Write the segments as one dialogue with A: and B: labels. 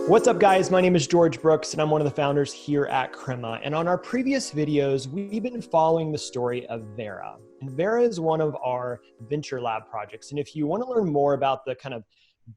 A: What's up, guys? My name is George Brooks, and I'm one of the founders here at Crema. And on our previous videos, we've been following the story of Vera. And Vera is one of our Venture Lab projects. And if you want to learn more about the kind of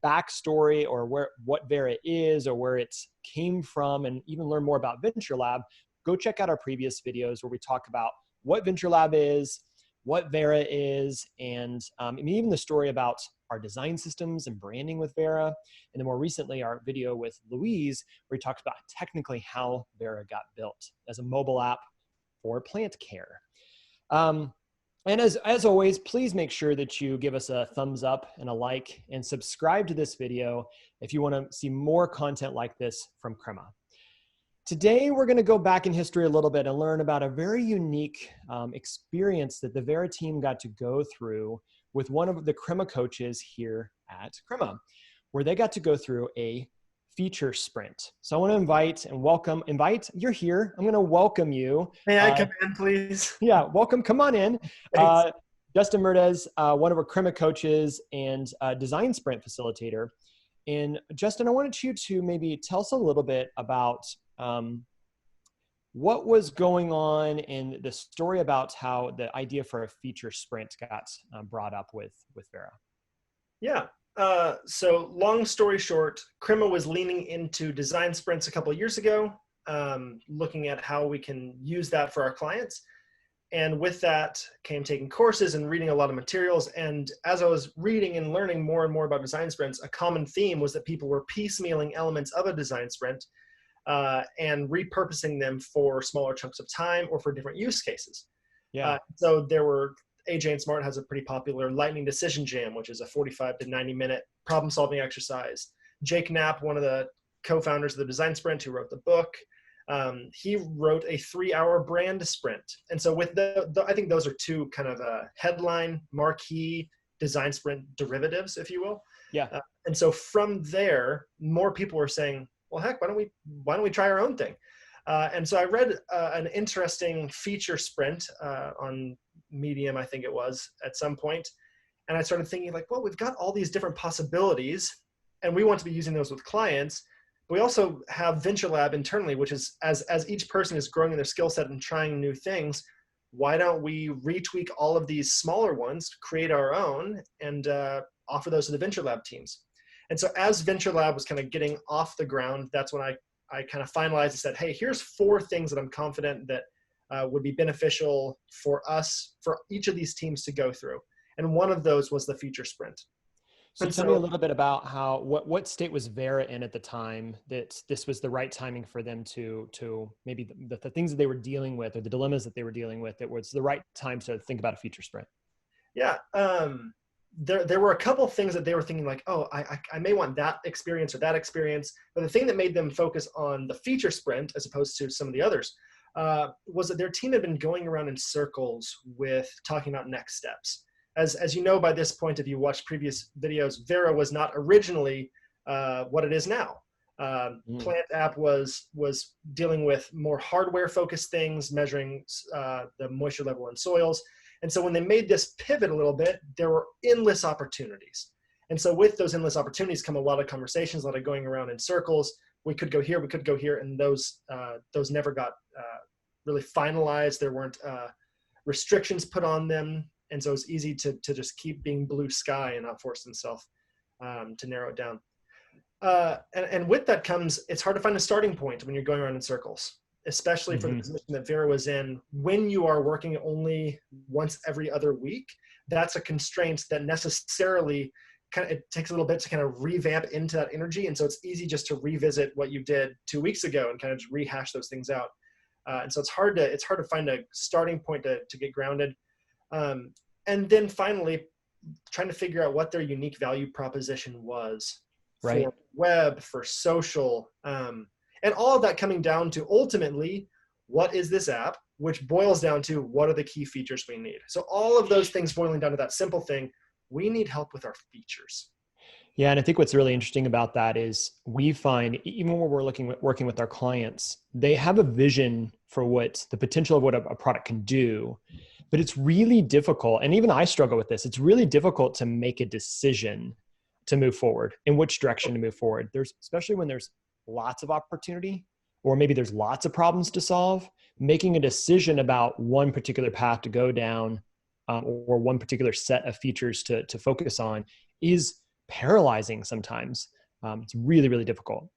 A: backstory or what Vera is or where it came from, and even learn more about Venture Lab, go check out our previous videos where we talk about what Venture Lab is, what Vera is, and even the story about our design systems and branding with Vera. And then more recently, our video with Louise, where we talked about technically how Vera got built as a mobile app for plant care. And as always, please make sure that you give us a thumbs up and a like and subscribe to this video if you want to see more content like this from Crema. Today, we're going to go back in history a little bit and learn about a very unique experience that the Vera team got to go through with one of the Crema coaches here at Crema, where they got to go through a feature sprint. So I want to invite, you're here. I'm going to welcome you.
B: May I come in, please?
A: Yeah, welcome. Come on in. Justin Merdez, one of our Crema coaches and design sprint facilitator. And Justin, I wanted you to maybe tell us a little bit about what was going on and the story about how the idea for a feature sprint got brought up with Vera.
B: Yeah. So long story short, Crema was leaning into design sprints a couple of years ago, looking at how we can use that for our clients. And with that came taking courses and reading a lot of materials. And as I was reading and learning more and more about design sprints, a common theme was that people were piecemealing elements of a design sprint and repurposing them for smaller chunks of time or for different use cases.
A: Yeah.
B: So there were, AJ and Smart has a pretty popular lightning decision jam, which is a 45 to 90 minute problem solving exercise. Jake Knapp, one of the co-founders of the design sprint who wrote the book, he wrote a 3-hour brand sprint. And so with I think those are two kind of headline marquee design sprint derivatives, if you will.
A: Yeah.
B: And so from there, more people were saying, well, heck, why don't we try our own thing? And so I read an interesting feature sprint on Medium, I think it was, at some point. And I started thinking like, well, we've got all these different possibilities and we want to be using those with clients. But we also have Venture Lab internally, which is as each person is growing in their skill set and trying new things, why don't we retweak all of these smaller ones, create our own, and offer those to the Venture Lab teams? And so as Venture Lab was kind of getting off the ground, that's when I kind of finalized and said, hey, here's 4 things that I'm confident that would be beneficial for us, for each of these teams to go through. And one of those was the feature sprint.
A: So tell me a little bit about what state was Vera in at the time that this was the right timing for them to maybe the things that they were dealing with or the dilemmas that they were dealing with, that was the right time to think about a feature sprint.
B: Yeah. There were a couple of things that they were thinking like, oh, I may want that experience or that experience. But the thing that made them focus on the feature sprint as opposed to some of the others was that their team had been going around in circles with talking about next steps. As you know, by this point, if you watched previous videos, Vera was not originally what it is now. Plant app was dealing with more hardware focused things, measuring the moisture level in soils. And so when they made this pivot a little bit, there were endless opportunities. And so with those endless opportunities come a lot of conversations, a lot of going around in circles. We could go here, we could go here. And those never got really finalized. There weren't restrictions put on them. And so it's easy to just keep being blue sky and not force themselves to narrow it down. And with that comes, it's hard to find a starting point when you're going around in circles, especially for the position that Vera was in. When you are working only once every other week, that's a constraint that necessarily it takes a little bit to kind of revamp into that energy. And so it's easy just to revisit what you did 2 weeks ago and kind of just rehash those things out. And so it's hard to find a starting point to get grounded. And then finally, trying to figure out what their unique value proposition was for web, for social, and all of that coming down to ultimately, what is this app? Which boils down to what are the key features we need? So all of those things boiling down to that simple thing, we need help with our features.
A: Yeah, and I think what's really interesting about that is we find even when we're working with our clients, they have a vision for what the potential of what a product can do, but it's really difficult. And even I struggle with this. It's really difficult to make a decision to move forward, in which direction to move forward. Especially when there's lots of opportunity, or maybe there's lots of problems to solve, making a decision about one particular path to go down, or one particular set of features to focus on is paralyzing sometimes. It's really, really difficult.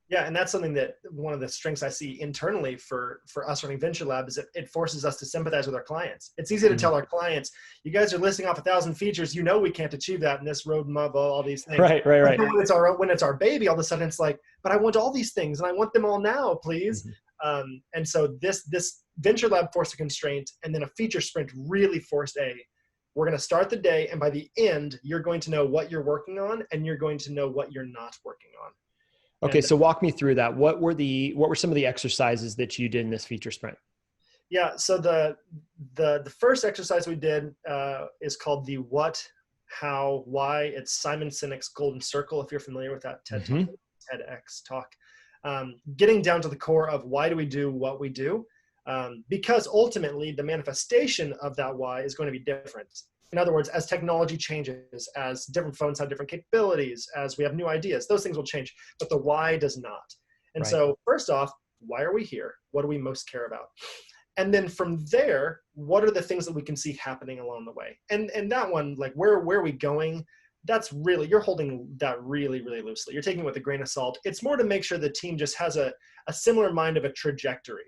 B: Yeah, and that's something that one of the strengths I see internally for us running Venture Lab is that it forces us to sympathize with our clients. It's easy to tell our clients, you guys are listing off 1,000 features, you know we can't achieve that in this roadmap, all these things.
A: Right.
B: When it's our baby, all of a sudden it's like, but I want all these things and I want them all now, please. And so this Venture Lab forced a constraint, and then a feature sprint really forced we're going to start the day, and by the end, you're going to know what you're working on, and you're going to know what you're not working on.
A: Okay, so walk me through that. What were some of the exercises that you did in this feature sprint?
B: Yeah, so the first exercise we did is called the what, how, why. It's Simon Sinek's Golden Circle, if you're familiar with that TEDx talk. Getting down to the core of why do we do what we do, because ultimately the manifestation of that why is going to be different. In other words, as technology changes, as different phones have different capabilities, as we have new ideas, those things will change, but the why does not. And so first off, why are we here? What do we most care about? And then from there, what are the things that we can see happening along the way? And that one, like where are we going? That's really, you're holding that really, really loosely. You're taking it with a grain of salt. It's more to make sure the team just has a similar mind of a trajectory.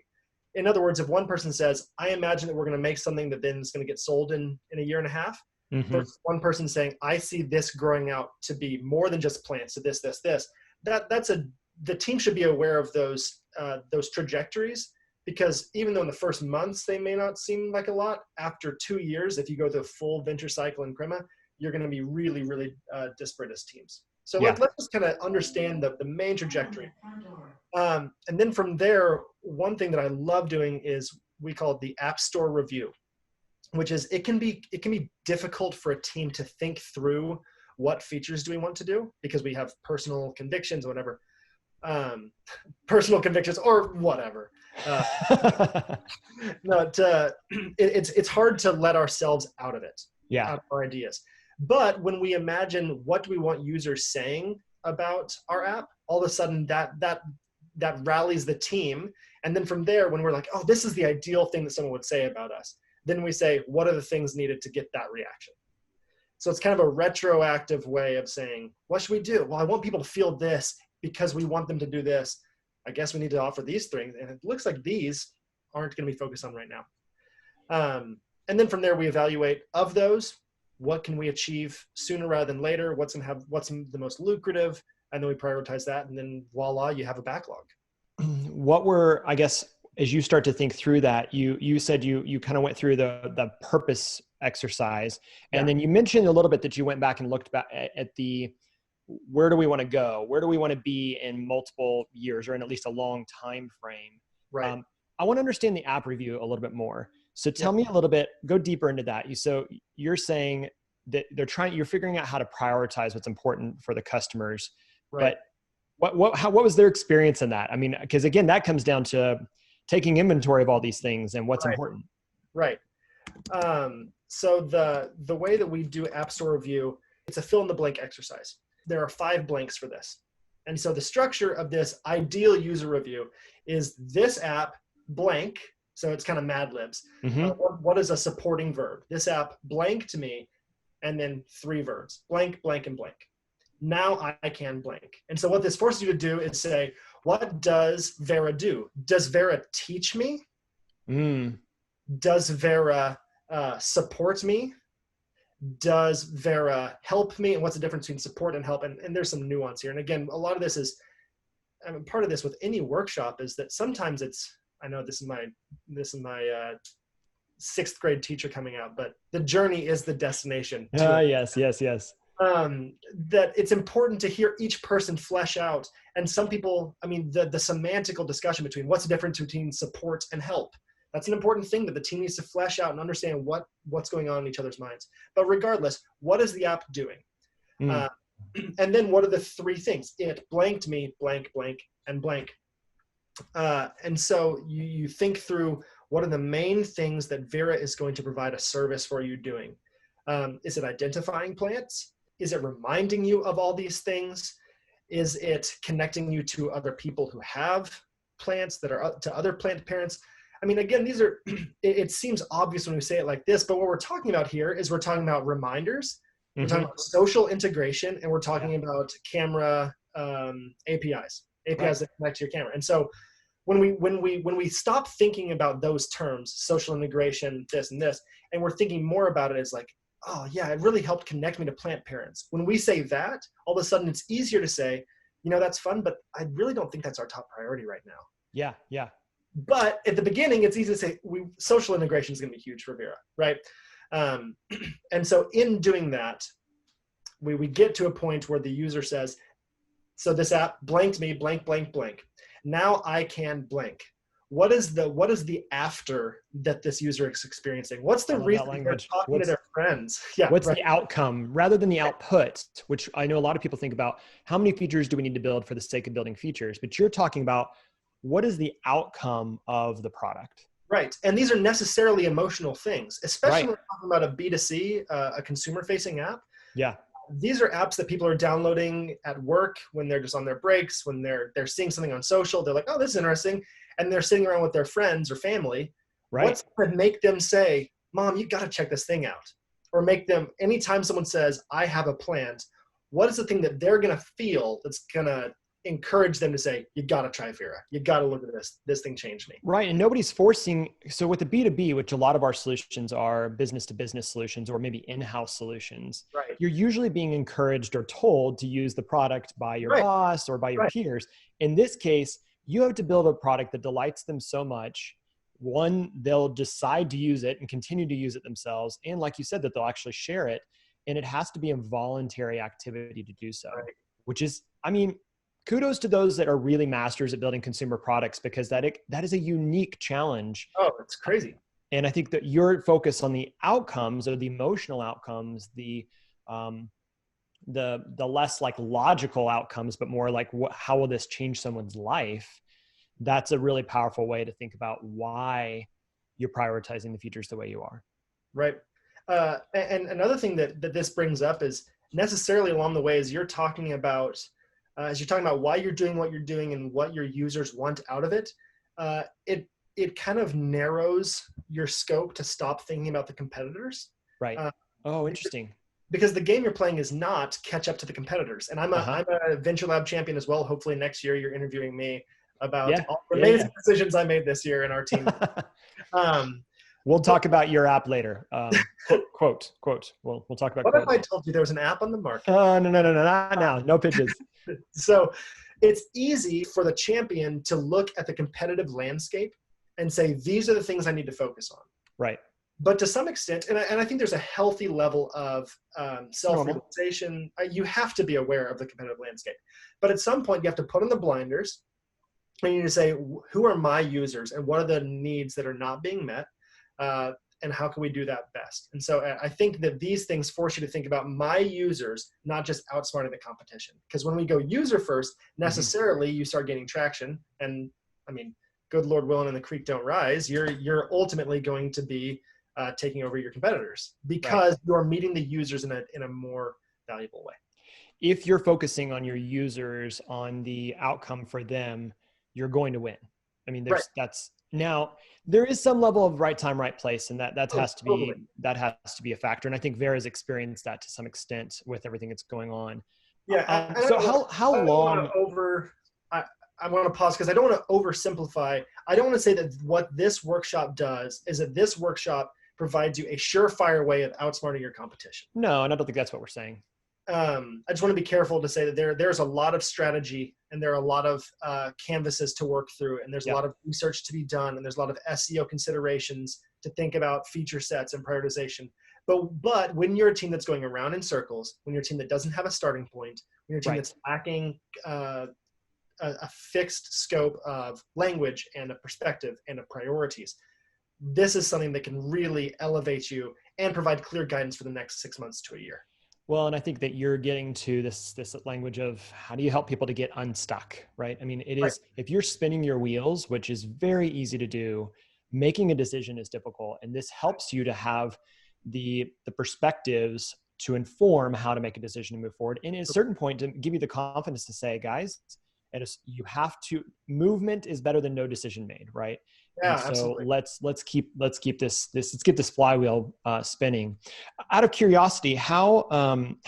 B: In other words, if one person says, I imagine that we're going to make something that then is going to get sold in a year and a half, versus one person saying, I see this growing out to be more than just plants, to this, the team should be aware of those trajectories, because even though in the first months they may not seem like a lot, after 2 years, if you go through the full venture cycle in Crema, you're going to be really, really disparate as teams. So let's just kind of understand the main trajectory. And then from there, one thing that I love doing is we call it the App Store review, which is it can be difficult for a team to think through what features do we want to do, because we have personal convictions or whatever. Personal convictions or whatever. It's hard to let ourselves out of it. Out of our ideas. But when we imagine what do we want users saying about our app, all of a sudden that rallies the team. And then from there, when we're like, oh, this is the ideal thing that someone would say about us, then we say, what are the things needed to get that reaction? So it's kind of a retroactive way of saying, what should we do? Well, I want people to feel this because we want them to do this. I guess we need to offer these things. And it looks like these aren't going to be focused on right now. And then from there, we evaluate of those, what can we achieve sooner rather than later? What's the most lucrative? And then we prioritize that. And then voila, you have a backlog.
A: What were, I guess, as you start to think through that, you said you kind of went through the purpose exercise. And then you mentioned a little bit that you went back and looked back at where do we want to go? Where do we want to be in multiple years or in at least a long time frame?
B: Right.
A: I want to understand the app review a little bit more. So tell me a little bit, go deeper into that. So you're saying that you're figuring out how to prioritize what's important for the customers,
B: right.
A: But what was their experience in that? I mean, because again, that comes down to taking inventory of all these things and what's important.
B: Right. So the way that we do App Store review, it's a fill in the blank exercise. There are 5 blanks for this. And so the structure of this ideal user review is this app blank. So it's kind of Mad Libs. What is a supporting verb? This app blank to me, and then 3 verbs, blank, blank, and blank. Now I can blank. And so what this forces you to do is say, what does Vera do? Does Vera teach me? Does Vera support me? Does Vera help me? And what's the difference between support and help? And there's some nuance here. And again, a lot of this is, part of this with any workshop is that sometimes I know this is my 6th grade teacher coming out, but the journey is the destination.
A: Yes.
B: That it's important to hear each person flesh out. And some people, the semantical discussion between what's the difference between support and help. That's an important thing that the team needs to flesh out and understand what's going on in each other's minds. But regardless, what is the app doing? And then what are the 3 things? It blanked me, blank, blank, and blank. And so you think through what are the main things that Vera is going to provide a service for you doing. Is it identifying plants? Is it reminding you of all these things? Is it connecting you to other people who have plants that are to other plant parents? I mean, again, these are, it seems obvious when we say it like this, but what we're talking about here is we're talking about reminders, we're talking about social integration, and we're talking about camera APIs that connect to your camera. And so when we stop thinking about those terms, social integration, this and this, and we're thinking more about it as like, oh yeah, it really helped connect me to plant parents. When we say that, all of a sudden it's easier to say, you know, that's fun, but I really don't think that's our top priority right now.
A: Yeah, yeah.
B: But at the beginning, it's easy to say social integration is going to be huge for Vera, right? And so in doing that, we get to a point where the user says, so this app blanked me, blank, blank, blank. Now I can blank. What is the after that this user is experiencing? What's the reason they're talking to their friends? Yeah.
A: What's the outcome rather than the output, which I know a lot of people think about how many features do we need to build for the sake of building features, but you're talking about what is the outcome of the product?
B: Right. And these are necessarily emotional things, especially when we're talking about a B2C, a consumer facing app.
A: Yeah.
B: These are apps that people are downloading at work when they're just on their breaks, when they're seeing something on social, they're like, oh, this is interesting. And they're sitting around with their friends or family.
A: Right.
B: What's going to make them say, Mom, you got to check this thing out? Or make them, anytime someone says, I have a plant, what is the thing that they're going to feel that's going to encourage them to say, you got to try Vera. You got to look at this. This thing changed me.
A: Right. And nobody's forcing. So with the B2B, which a lot of our solutions are business to business solutions or maybe in-house solutions,
B: right,
A: you're usually being encouraged or told to use the product by your boss or by your peers. In this case, you have to build a product that delights them so much. One, they'll decide to use it and continue to use it themselves. And like you said, that they'll actually share it. And it has to be a voluntary activity to do so, which is, I mean, kudos to those that are really masters at building consumer products, because that is a unique challenge.
B: Oh, it's crazy.
A: And I think that your focus on the outcomes or the emotional outcomes, the less like logical outcomes, but more like how will this change someone's life? That's a really powerful way to think about why you're prioritizing the features the way you are.
B: Right. And another thing that this brings up is necessarily along the way is you're talking about why you're doing what you're doing and what your users want out of it, it kind of narrows your scope to stop thinking about the competitors.
A: Right. Oh, interesting.
B: Because the game you're playing is not catch up to the competitors. And I'm a Venture Lab champion as well. Hopefully next year you're interviewing me about all the amazing decisions I made this year in our team.
A: We'll talk about your app later. Quote. We'll talk about.
B: What if I told you there was an app on the market?
A: No, not now. No pitches.
B: So it's easy for the champion to look at the competitive landscape and say, these are the things I need to focus on.
A: Right.
B: But to some extent, and I think there's a healthy level of self-realization. You have to be aware of the competitive landscape. But at some point, you have to put on the blinders and you need to say, who are my users and what are the needs that are not being met? And how can we do that best? And so I think that these things force you to think about my users, not just outsmarting the competition. Because when we go user first, necessarily you start gaining traction. And I mean, good Lord willing and the creek don't rise, you're ultimately going to be taking over your competitors because you're meeting the users in a more valuable way.
A: If you're focusing on your users, on the outcome for them, you're going to win. I mean, now there is some level of right time, right place, and that has to be a factor. And I think Vera's experienced that to some extent with everything that's going on.
B: Yeah.
A: So how long?
B: I want to pause because I don't want to oversimplify. I don't want to say that what this workshop does is that this workshop provides you a surefire way of outsmarting your competition.
A: No, and I don't think that's what we're saying.
B: I just want to be careful to say that there's a lot of strategy and there are a lot of canvases to work through, and there's a lot of research to be done, and there's a lot of SEO considerations to think about feature sets and prioritization. But when you're a team that's going around in circles, when you're a team that doesn't have a starting point, when you're a team that's lacking a fixed scope of language and a perspective and of priorities, this is something that can really elevate you and provide clear guidance for the next 6 months to a year.
A: Well, and I think that you're getting to this language of how do you help people to get unstuck, right? I mean, it is, if you're spinning your wheels, which is very easy to do, making a decision is difficult. And this helps you to have the perspectives to inform how to make a decision to move forward. And at a certain point, to give you the confidence to say, guys, you have to, movement is better than no decision made, right?
B: Yeah,
A: And so
B: absolutely.
A: let's get this flywheel spinning. Out of curiosity, how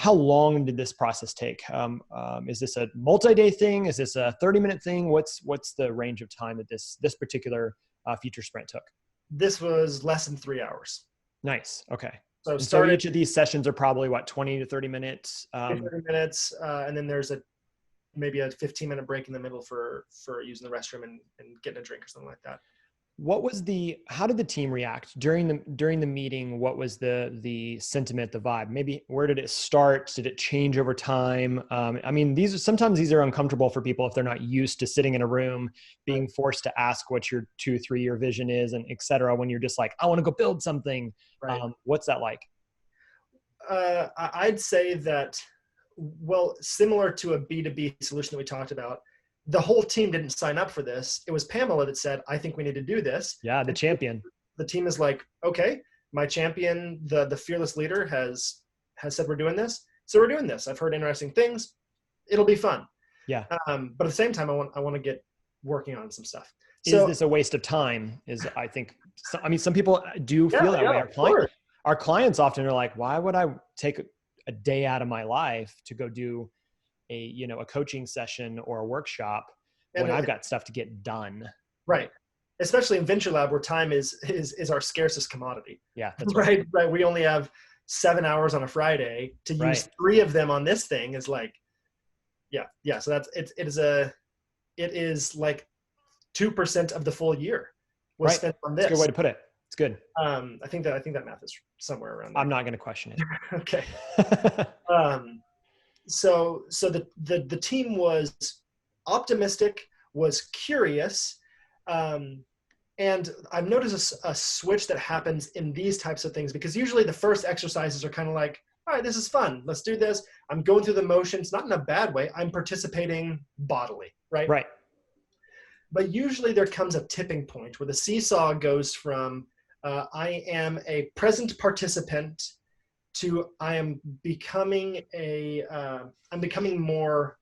A: long did this process take? Is this a multi-day thing? Is this a 30-minute thing? What's the range of time that this particular feature sprint took?
B: This was less than 3 hours.
A: Nice. Okay.
B: So
A: So each of these sessions are probably what, 20 to 30 minutes?
B: 30 minutes, and then there's maybe a 15-minute break in the middle for using the restroom and getting a drink or something like that.
A: How did the team react during the meeting? What was the sentiment, the vibe? Maybe where did it start? Did it change over time? I mean, sometimes these are uncomfortable for people if they're not used to sitting in a room, being forced to ask what your 2-3 year vision is, and et cetera, when you're just like, I want to go build something.
B: Right.
A: What's that like?
B: I'd say that, well, similar to a B2B solution that we talked about, the whole team didn't sign up for this. It was Pamela that said, I think we need to do this.
A: Yeah, the champion.
B: The team is like, okay, my champion, the fearless leader has said we're doing this. So we're doing this. I've heard interesting things. It'll be fun.
A: Yeah.
B: But at the same time, I want to get working on some stuff.
A: Is this a waste of time? Some people do feel that way. Our clients often are like, why would I take a day out of my life to go do a coaching session or a workshop when I've got stuff to get done?
B: Right. Especially in Venture Lab, where time is our scarcest commodity.
A: Yeah, that's right.
B: Right. We only have 7 hours on a Friday to use 3 of them on this thing is like, yeah. So it is like 2% of the full year was spent on this.
A: That's a good way to put it. It's good.
B: I think that math is somewhere around there.
A: I'm not going to question it.
B: Okay. So the team was optimistic, was curious, and I've noticed a switch that happens in these types of things, because usually the first exercises are kind of like, all right, this is fun. Let's do this. I'm going through the motions, not in a bad way. I'm participating bodily, right?
A: Right.
B: But usually there comes a tipping point where the seesaw goes from I am a present participant to I am becoming more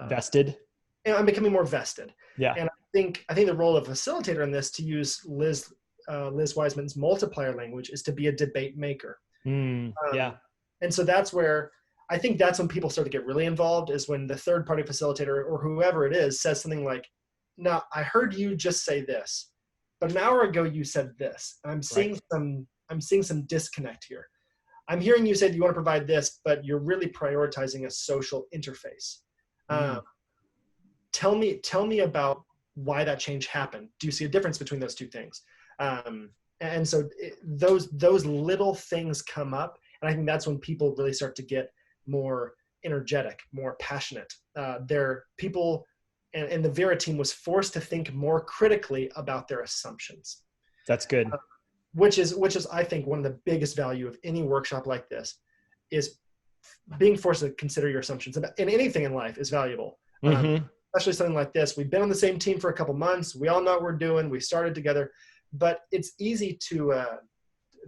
A: vested.
B: And I'm becoming more vested.
A: Yeah.
B: And I think the role of facilitator in this, to use Liz Wiseman's multiplier language, is to be a debate maker.
A: Yeah.
B: And so that's when people start to get really involved, is when the third party facilitator or whoever it is says something like, now I heard you just say this, but an hour ago you said this. And I'm seeing some disconnect here. I'm hearing you say that you want to provide this, but you're really prioritizing a social interface. Tell me about why that change happened. Do you see a difference between those two things? And so those little things come up, and I think that's when people really start to get more energetic, more passionate. People, and the Vera team was forced to think more critically about their assumptions.
A: That's good.
B: Which is I think one of the biggest value of any workshop like this, is being forced to consider your assumptions. And anything in life is valuable. Especially something like this. We've been on the same team for a couple months. We all know what we're doing. We started together, but it's easy to,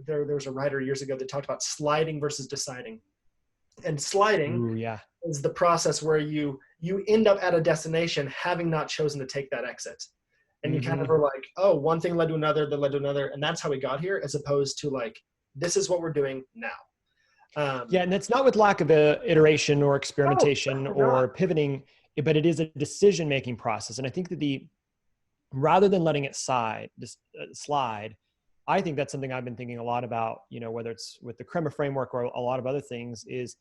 B: there was a writer years ago that talked about sliding versus deciding. And sliding is the process where you end up at a destination having not chosen to take that exit. And you kind of are like, oh, one thing led to another, that led to another. And that's how we got here, as opposed to like, this is what we're doing now.
A: And that's not with lack of iteration or experimentation or pivoting, but it is a decision-making process. And I think that rather than letting it slide, I think that's something I've been thinking a lot about, whether it's with the Crema framework or a lot of other things, is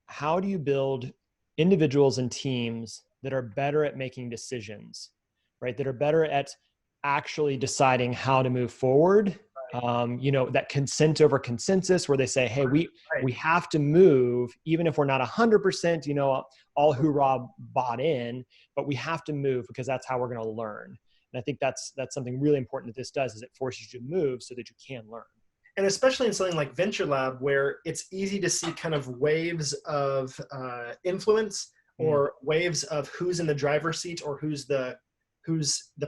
A: how do you build individuals and teams that are better at making decisions, right? That are better at actually deciding how to move forward. That consent over consensus, where they say, hey, we have to move, even if we're not 100%, all hoorah bought in, but we have to move because that's how we're going to learn. And I think that's something really important that this does, is it forces you to move so that you can learn.
B: And especially in something like Venture Lab, where it's easy to see kind of waves of influence, or waves of who's in the driver's seat or who's the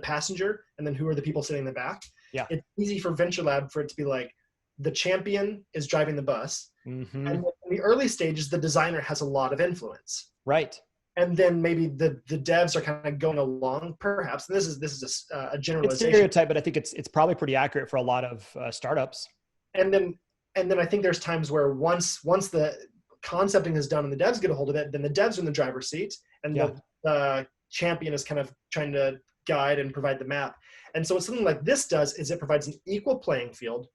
B: passenger, and then who are the people sitting in the back. Yeah. It's easy for Venture Lab for it to be like, the champion is driving the bus,
A: Mm-hmm.
B: And in the early stages, the designer has a lot of influence.
A: Right.
B: And then maybe the devs are kind of going along, perhaps. And this is a
A: It's
B: generalization.
A: stereotype, but I think it's probably pretty accurate for a lot of startups.
B: And then I think there's times where once the concepting is done and the devs get a hold of it, then the devs are in the driver's seat, and the champion is kind of trying to guide and provide the map. And so what something like this does is it provides an equal playing field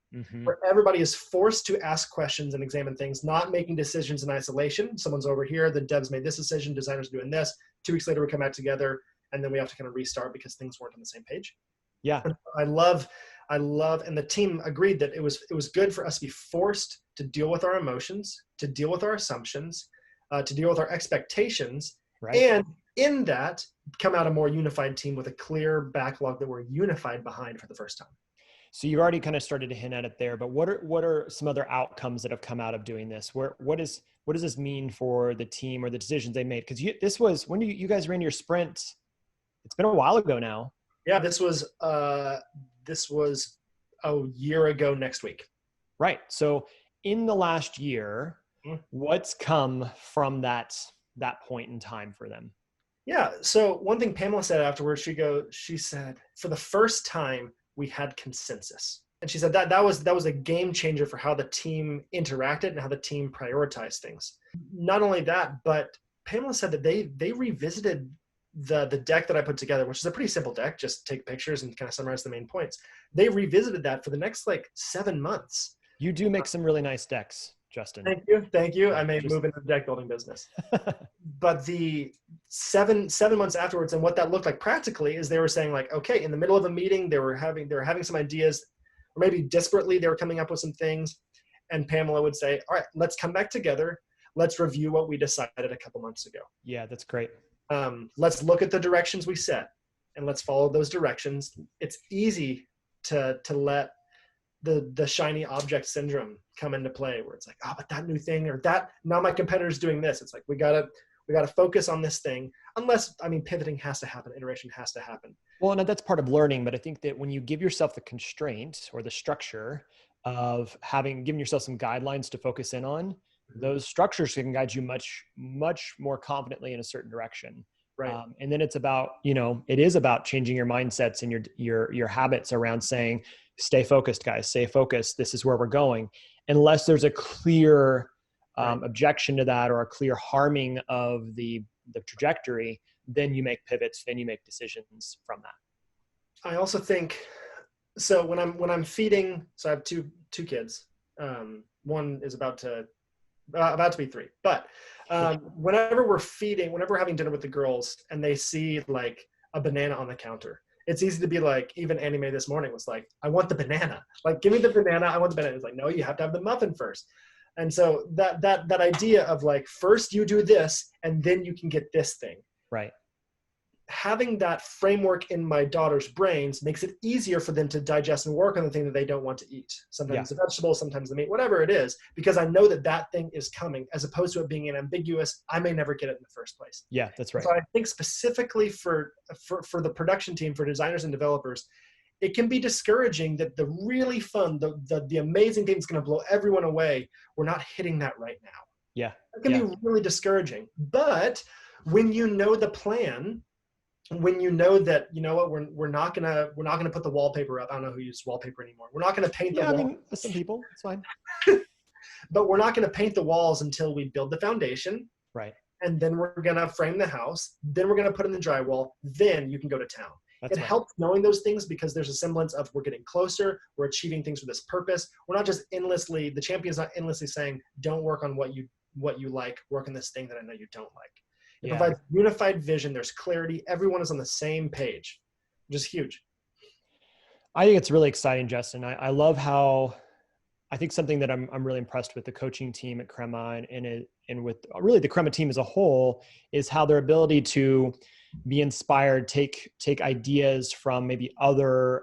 B: where everybody is forced to ask questions and examine things, not making decisions in isolation. Someone's over here, the devs made this decision, designers doing this. 2 weeks later, we come back together, and then we have to kind of restart because things weren't on the same page.
A: Yeah.
B: I love, and the team agreed that it was good for us to be forced to deal with our emotions, to deal with our assumptions, to deal with our expectations,
A: right.
B: And in that, come out a more unified team with a clear backlog that we're unified behind for the first time.
A: So you've already kind of started to hint at it there, but what are some other outcomes that have come out of doing this? What does this mean for the team or the decisions they made? Because this was when you guys ran your sprint. It's been a while ago now.
B: Yeah, this was a year ago next week.
A: Right. So in the last year, what's come from that point in time for them?
B: Yeah. So one thing Pamela said afterwards, she said, for the first time, we had consensus. And she said that was a game changer for how the team interacted and how the team prioritized things. Not only that, but Pamela said that they revisited the deck that I put together, which is a pretty simple deck, just take pictures and kind of summarize the main points. They revisited that for the next 7 months.
A: You do make some really nice decks, Justin.
B: Thank you. I may move into the deck building business. But the seven months afterwards, and what that looked like practically is they were saying okay, in the middle of a meeting, they were having some ideas, or maybe disparately, they were coming up with some things. And Pamela would say, all right, let's come back together. Let's review what we decided a couple months ago.
A: Yeah, that's great.
B: Let's look at the directions we set and let's follow those directions. It's easy to let the shiny object syndrome come into play where it's but that new thing or that now my competitor's doing this. It's we gotta focus on this thing, unless pivoting has to happen, iteration has to happen.
A: Well, and that's part of learning, but I think that when you give yourself the constraint or the structure of giving yourself some guidelines to focus in on, those structures can guide you much, much more confidently in a certain direction.
B: Right.
A: And then it's about, it is about changing your mindsets and your habits around saying, stay focused, guys, stay focused. This is where we're going. Unless there's a clear objection to that or a clear harming of the trajectory, then you make pivots, then you make decisions from that. I
B: also think, so when I'm feeding, so I have two kids. One is about to be 3, but whenever we're having dinner with the girls and they see a banana on the counter, it's easy to be even Anime this morning was I want the banana, give me the banana, I want the banana. It's no, you have to have the muffin first. And so that idea of first you do this and then you can get this thing.
A: Right.
B: Having that framework in my daughter's brains makes it easier for them to digest and work on the thing that they don't want to eat. Sometimes the vegetables, sometimes the meat, whatever it is, because I know that thing is coming, as opposed to it being an ambiguous, I may never get it in the first place.
A: Yeah, that's right.
B: So I think specifically for the production team, for designers and developers, it can be discouraging that the really fun, the amazing thing that's going to blow everyone away, we're not hitting that right now.
A: Yeah.
B: It can be really discouraging. But when you know the plan, when you know that, we're not gonna put the wallpaper up. I don't know who uses wallpaper anymore. We're not gonna paint the wall.
A: Some people, it's fine.
B: But we're not gonna paint the walls until we build the foundation.
A: Right.
B: And then we're gonna frame the house. Then we're gonna put in the drywall. Then you can go to town. It helps knowing those things because there's a semblance of we're getting closer. We're achieving things for this purpose. We're not just the champion's not endlessly saying, don't work on what you like, work on this thing that I know you don't like. It provides unified vision. There's clarity. Everyone is on the same page, which is huge.
A: I think it's really exciting, Justin. I love how, I think something that I'm really impressed with the coaching team at Crema and with really the Crema team as a whole is how their ability to be inspired, take ideas from maybe other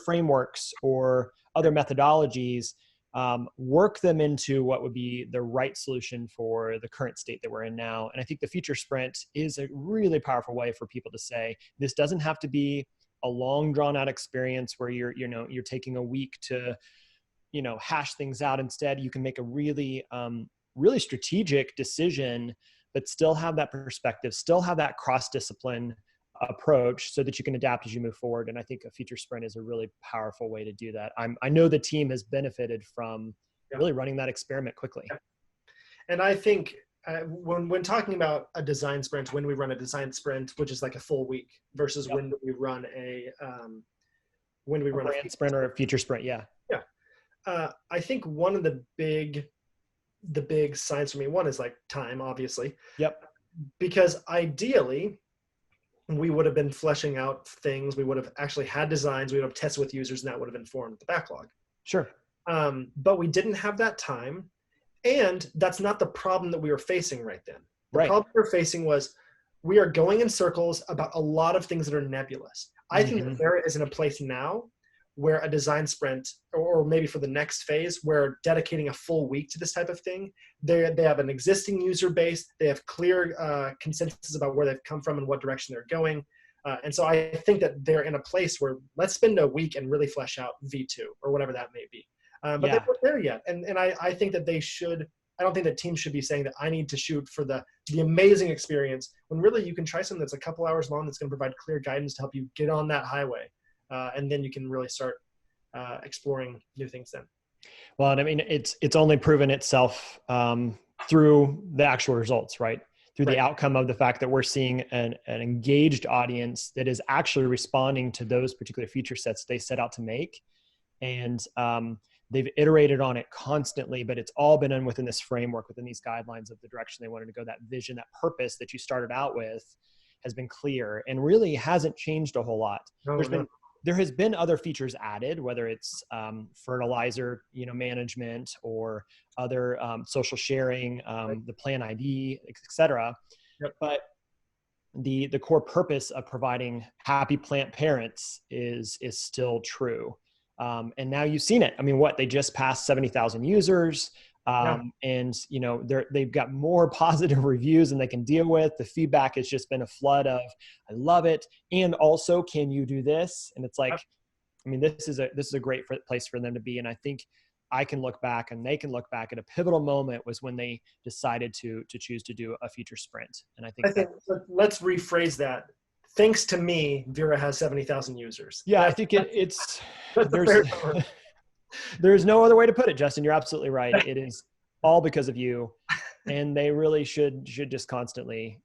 A: frameworks or other methodologies, work them into what would be the right solution for the current state that we're in now. And I think the future sprint is a really powerful way for people to say, this doesn't have to be a long drawn out experience where you're taking a week to hash things out. Instead, you can make a really, really strategic decision, but still have that perspective, still have that cross-discipline approach so that you can adapt as you move forward. And I think a feature sprint is a really powerful way to do that. I know the team has benefited from really running that experiment quickly.
B: Yeah. And I think when talking about a design sprint, when we run a design sprint, which is like a full week versus when we run a
A: brand sprint or a feature sprint. Yeah.
B: I think one of the big signs for me, one is like time, obviously.
A: Yep.
B: Because ideally, we would have been fleshing out things. We would have actually had designs. We would have tested with users, and that would have informed the backlog.
A: Sure.
B: But we didn't have that time. And that's not the problem that we were facing right then. The problem we were facing was we are going in circles about a lot of things that are nebulous. I think that Vera is in a place now where a design sprint, or maybe for the next phase, where dedicating a full week to this type of thing, they have an existing user base, they have clear consensus about where they've come from and what direction they're going. And so I think that they're in a place where let's spend a week and really flesh out V2 or whatever that may be. But they weren't there yet. And I think that they should, I don't think that teams should be saying that I need to shoot for the amazing experience, when really you can try something that's a couple hours long that's going to provide clear guidance to help you get on that highway. And then you can really start exploring new things then.
A: Well, and I mean, it's only proven itself through the actual results, right? Through the outcome of the fact that we're seeing an engaged audience that is actually responding to those particular feature sets they set out to make. And they've iterated on it constantly, but it's all been within this framework, within these guidelines of the direction they wanted to go. That vision, that purpose that you started out with has been clear and really hasn't changed a whole lot. There has been other features added, whether it's fertilizer, management, or other social sharing, the plan ID, et cetera.
B: Yep.
A: But the core purpose of providing happy plant parents is still true. And now you've seen it. I mean, they just passed 70,000 users. And they've got more positive reviews than they can deal with. The feedback has just been a flood of, I love it. And also, can you do this? And it's like, I mean, this is a great place for them to be. And I think I can look back and they can look back at a pivotal moment was when they decided to choose to do a feature sprint. And I think
B: let's rephrase that. Thanks to me, Vera has 70,000 users.
A: Yeah, I think there's no other way to put it, Justin. You're absolutely right. It is all because of you, and they really should just constantly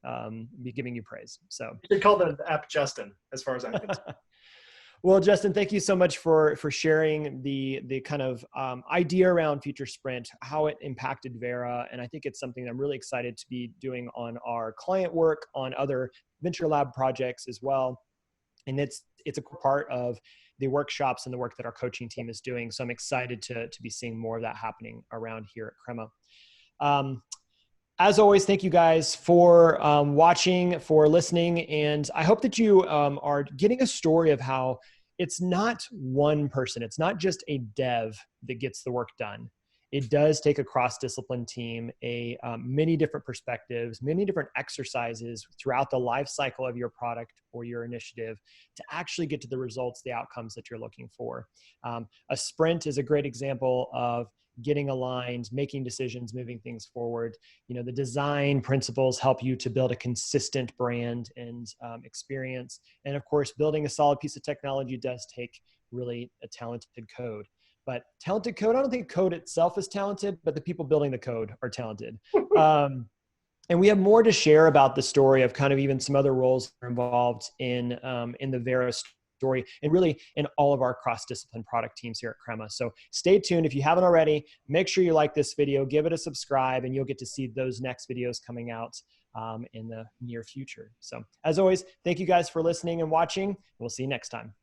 A: be giving you praise. So
B: you should call the app Justin, as far as I'm concerned.
A: Well, Justin, thank you so much for sharing the kind of idea around Future Sprint, how it impacted Vera. And I think it's something I'm really excited to be doing on our client work, on other Venture Lab projects as well. And it's a core part of the workshops and the work that our coaching team is doing. So I'm excited to be seeing more of that happening around here at Crema. As always, thank you guys for watching, for listening. And I hope that you are getting a story of how it's not one person. It's not just a dev that gets the work done. It does take a cross-discipline team, many different perspectives, many different exercises throughout the life cycle of your product or your initiative to actually get to the results, the outcomes that you're looking for. A sprint is a great example of getting aligned, making decisions, moving things forward. The design principles help you to build a consistent brand and experience. And of course, building a solid piece of technology does take really a talented code. But talented code, I don't think code itself is talented, but the people building the code are talented. And we have more to share about the story of kind of even some other roles that are involved in the Vera story and really in all of our cross-discipline product teams here at Crema. So stay tuned. If you haven't already, make sure you like this video, give it a subscribe, and you'll get to see those next videos coming out in the near future. So as always, thank you guys for listening and watching. We'll see you next time.